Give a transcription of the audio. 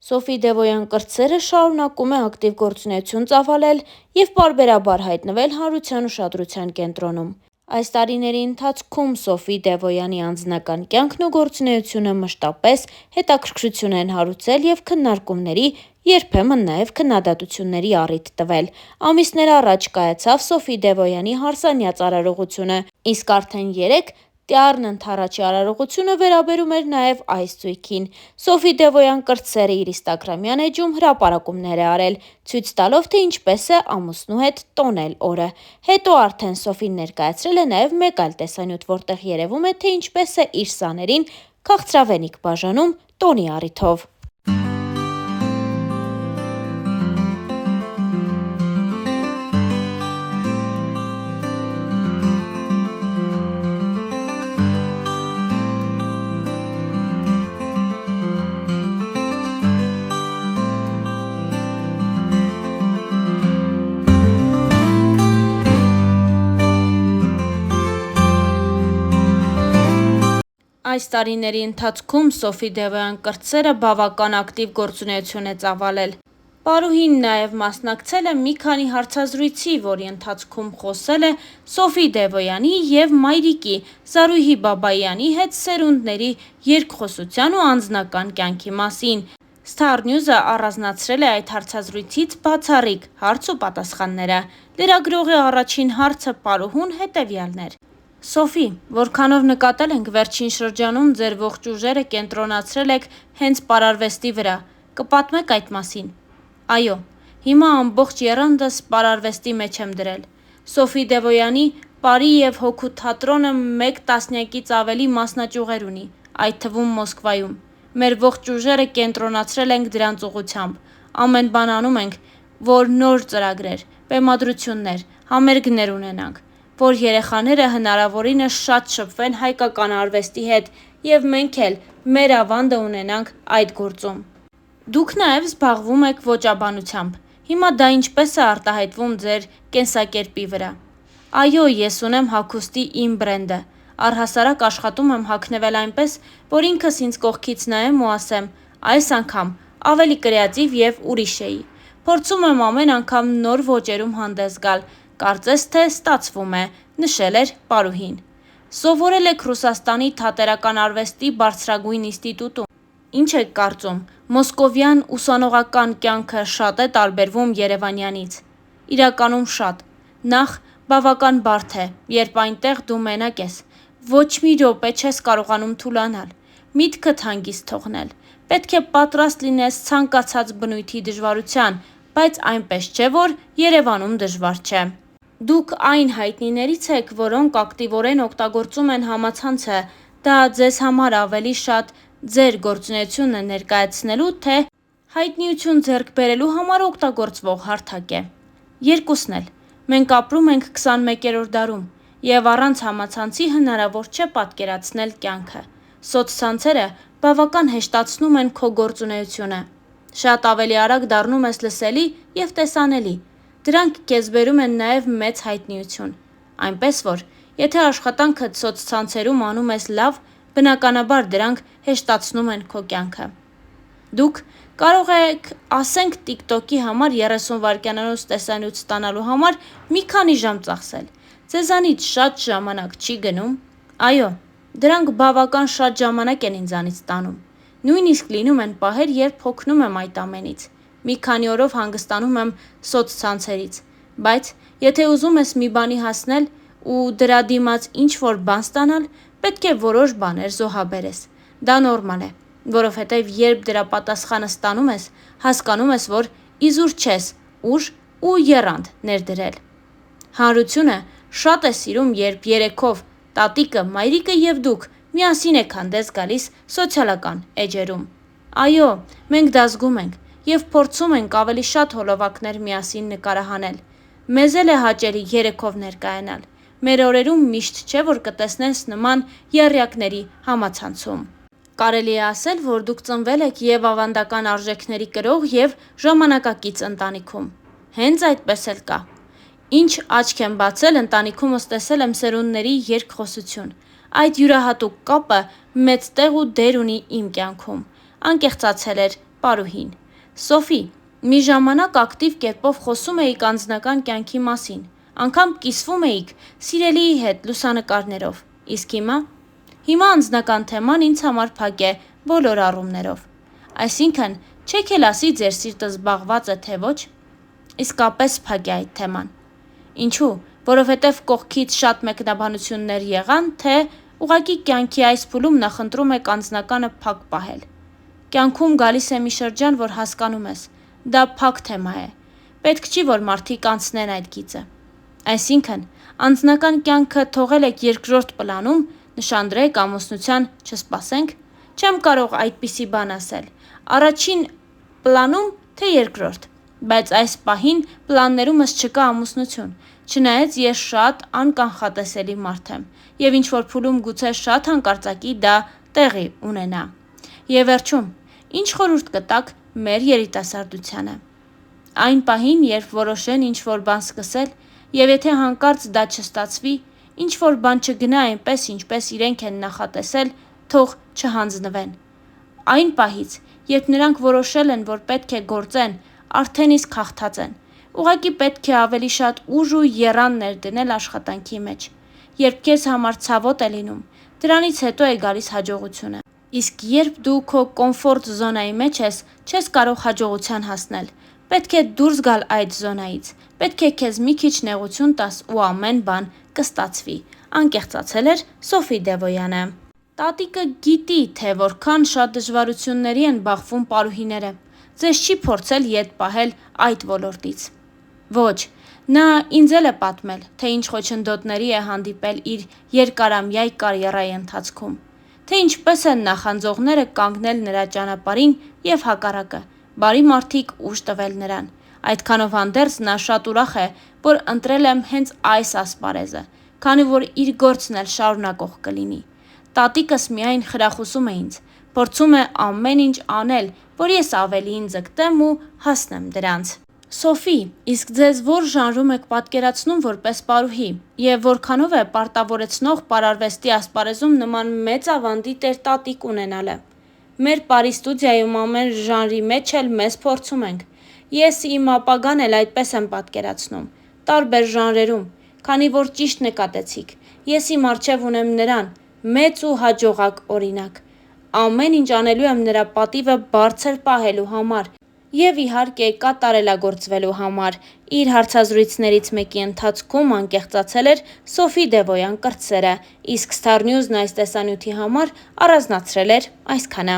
Սոֆի Դևոյան կրտսերը շարունակում է ակտիվ գործունեություն ծավալել և պարբերաբար հայտնվել հանրության ուշադրության կենտրոնում։ Այս տարիների ընթացքում Սոֆի Դևոյանի անձնական կյանքն ու գործունեությունը մշտապես հետաքրքրություն են հարուցել և քննարկումների, երբեմն նաև քննադատությունների առիթ տվել։ Ամիսներ առաջ կայացավ Սոֆի Դևոյանի հարսանյաց արարողությունը, իսկ արդեն երեկ Տյառն ընդառաջի արարողությունը վերաբերում էր նաև այս զույգին։ Սոֆի Դևոյան կրտսերը իր ինստագրամյան էջում հրապարակումներ է արել, ցույց տալով, թե ինչպես է ամուսնու հետ տոնել օրը։ Հետո արդեն Սոֆին ներկայացրել է նաև մեկ այլ տեսանյութ, որտեղ երևում է, թե ինչպես է իր սաներին քաղցրավենիք բաժանում տոնի առիթով։ Այս տարիների ընթացքում Սոֆի Դևոյան կրտսերը բավական ակտիվ գործունեություն է ծավալել։ Պարուհին նաև մասնակցել է մի քանի հարցազրույցի, որի ընթացքում խոսել է Սոֆի Դևոյանի և մայրիկի Զարուհի Բաբայանի հետ սերունդների երկխոսության ու անձնական կյանքի մասին։ Star News-ը առանձնացրել է այդ հարցազրույցից բացառիկ հարց ու պատասխանները։ Լրագրողի առաջին հարցը պարուհուն հետևյալն էր. Սոֆի, որքանով նկատել ենք վերջին շրջանում ձեր ողջ ուժերը կենտրոնացրել եք հենց պարարվեստի վրա, կպատմեք այդ մասին։ Այո, հիմա ամբողջ եռանդս պարարվեստի մեջ եմ դրել։ Սոֆի Դևոյանի «Պարի և հոգու» թատրոնը 1 տասնյակից ավելի մասնաճյուղեր ունի, այդ թվում Մոսկվայում։ Մեր ողջ ուժերը կենտրոնացրել ենք դրանց ուղղությամբ։ Ամեն բան անում ենք, որ նոր ծրագրեր, բեմադրություններ, համերգներ ունենանք, որ երեխաները հնարավորինս շատ շփվեն հայկական արվեստի հետ և մենք էլ մեր ավանդը ունենանք այդ գործում։ Դուք նաև զբաղվում եք ոճաբանությամբ։ Հիմա դա ինչպես է արտահայտվում ձեր կենսակերպի վրա։ Այո, ես ունեմ հագուստի իմ բրենդը։ Առհասարակ աշխատում եմ հագնվել այնպես, որ ինքս ինձ կողքից նայեմ ու ասեմ՝ այս անգամ ավելի կրեատիվ և ուրիշ էի։ Փորձում եմ ամեն անգամ նոր ոճերում հանդես գալ։ Կարծես թե ստացվում է, նշել էր պարուհին։ Սովորել եք Ռուսաստանի թատերական արվեստի բարձրագույն ինստիտուտում։ Ինչ եք կարծում, մոսկովյան ուսանողական կյանքը շատ է տարբերվում երևանյանից։ Իրականում շատ։ Նախ, բավական բարդ է, երբ այնտեղ դու մենակ ես։ Ոչ մի րոպե չես կարողանում թուլանալ, միտքդ հանգիստ թողնել։ Պետք է պատրաստ լինես ցանկացած բնույթի դժվարության, բայց այնպես չէ, որ Երևանում դժվար չէ։ Դուք այն հայտնիներից եք, որոնք ակտիվորեն օգտագործում են համացանցը, դա ձեզ համար ավելի շատ ձեր գործունեությունը ներկայացնելու, թե հայտնիություն ձեռք բերելու համար օգտագործվող հարթակ է։ Երկուսն էլ։ Մենք ապրում ենք 21-րդ դարում, և առանց համացանցի հնարավոր չէ պատկերացնել կյանքը։ Սոցցանցերը բավական հեշտացնում են քո գործունեությունը։ Շատ ավելի արագ դառնում ես լսելի և տեսանելի։ Դրանք քեզ բերում են նաև մեծ հայտնիություն։ Այնպես որ, եթե աշխատանքդ սոցցանցերում անում ես լավ, բնականաբար դրանք հեշտացնում են քո կյանքը։ Դուք կարող եք, ասենք, TikTok-ի համար 30 վայրկյանանոց տեսանյութ ստանալու համար մի քանի ժամ ծախսել։ Ձեզանից շատ ժամանակ չի գնում։ Այո, դրանք բավական շատ ժամանակ են ինձանից ստանում։ Նույնիսկ լինում են պահեր, երբ հոգնում եմ այդ ամենից։ Մի քանի օրով հանգստանում եմ սոցցանցերից։ Բայց եթե ուզում ես մի բանի հասնել ու դրա դիմաց ինչ-որ բան ստանալ, պետք է որոշ բաներ զոհաբերես։ Դա նորմալ է, որովհետև երբ դրա պատասխանը ստանում ես, հասկանում ես, որ իզուր չես ուժ ու եռանդ ներդրել։ Հանրությունը շատ է սիրում, երբ երեքով տատիկը, մայրիկը և դուք միասին եք հանդես գալիս սոցիալական էջերում։ Այո, մենք դա զգում ենք և փորձում ենք ավելի շատ հոլովակներ միասին նկարահանել։ Մեզ էլ է հաճելի երեքով ներկայանալ։ Մեր օրերում միշտ չէ, որ կտեսնես նման եռյակների համացանցում։ Կարելի է ասել, որ դուք ծնվել եք և ավանդական արժեքների կրող և ժամանակակից ընտանիքում։ Հենց այդպես էլ կա։ Ինչ աչք եմ բացել, ընտանիքումս տեսել եմ սերունդների երկխոսություն։ Այդ յուրահատուկ կապը մեծ տեղ ու դեր ունի իմ կյանքում։ Անկեղծացել էր Պարուհին. Սոֆի, մի ժամանակ ակտիվ կերպով խոսում էիք անձնական կյանքի մասին, անգամ կիսվում էիք սիրելիի հետ լուսանկարներով, իսկ հիմա? Հիմա անձնական թեման ինձ համար փակ է բոլոր առումներով։ Այսինքն, չեք էլ ասի ձեր սիրտը զբաղված է թե ոչ։ Իսկապես փակ է այդ թեման։ Ինչու՞, որովհետև կողքից շատ մեկնաբանություններ եղան, թե ուղղակի կյանքի այս փուլում նախընտրում եք անձնականը փակ պահել։ Կյանքում գալիս է մի շրջան, որ հասկանում ես, դա փակ թեմա է։ Պետք չի, որ մարդիկ անցնեն այդ գիծը։ Այսինքն, անձնական կյանքը թողել եք երկրորդ պլանում, նշանդրեք ամուսնության չսպասենք, չեմ կարող այդպիսի բան ասել, առաջին պլանում, թե երկրորդ, բայց այս պահին պլաններումս չկա ամուսնություն, չնայած ես շատ անկանխատեսելի մարդ եմ, և ինչ-որ փուլում գուցե շատ հանկարծակի դա տեղի ունենա։ Եվ վերջում, ինչ խորհուրդ կտաք մեր երիտասարդությանը։ Այն պահին, երբ որոշեն ինչ-որ բան սկսել, և եթե հանկարծ դա չստացվի, ինչ-որ բան չգնա այնպես, ինչպես իրենք են նախատեսել, թող չհանձնվեն։ Այն պահից, երբ նրանք որոշել են, որ պետք է գործեն, արդեն իսկ հաղթած են։ Ուղղակի պետք է ավելի շատ ուժ ու եռան ներդնել աշխատանքի մեջ։ Երբ քեզ համար ցավոտ է լինում, դրանից հետո է գալիս հաջողությունը։ Իսկ երբ դու քո կոմֆորտ զոնայի մեջ ես, չես կարող հաջողության հասնել։ Պետք է դուրս գալ այդ զոնայից, պետք է քեզ մի քիչ նեղություն տաս ու ամեն բան կստացվի։ Անկեղծացել էր Սոֆի Դևոյանը։ Տատիկը գիտի, թե որքան շատ դժվարությունների են բախվում պարուհիները։ Ձեզ չի փորձել ետ պահել այդ ոլորտից։ Ոչ, նա ինձ էլ է պատմել, թե ինչ խոչընդոտների է հանդիպել իր երկարամյա կարիերայի ընթացքում, թե ինչպես են նախանձողները կանգնել նրա ճանապարհին և հակառակը, բարի մարդիկ ուժ տվել նրան։ Այդքանով հանդերձ նա շատ ուրախ է, որ ընտրել եմ հենց այս ասպարեզը, քանի որ իր գործն էլ շարունակող կլինի։ Տատիկս միայն խրախուսում է ինձ, փորձում է ամեն ինչ անել, որ ես ավելիին ձգտեմ ու հասնեմ դրանց։ Սոֆի, իսկ ձեզ ո՞ր ժանրում եք պատկերացնում որպես պարուհի, և որքանով է պարտավորեցնող պարարվեստի ասպարեզում նման մեծ ավանդի տեր-տատիկ ունենալը։ Մեր պարի ստուդիայում ամեն ժանրի մեջ էլ մեզ փորձում ենք։ Ես իմ ապագան էլ այդպես եմ պատկերացնում, տարբեր ժանրերում, քանի որ ճիշտ նկատեցիք, ես իմ առջև ունեմ նրան, մեծ ու հաջողակ օրինակ։ Ամեն ինչ անելու եմ նրա պատիվը բարձր պահելու համար և իհարկե կատարելագործվելու համար, իր հարցազրույցներից մեկի ընթացքում անկեղծացել էր Սոֆի Դևոյան կրտսերը, իսկ Star News-ն այս տեսանյութի համար առանձնացրել էր այսքանը։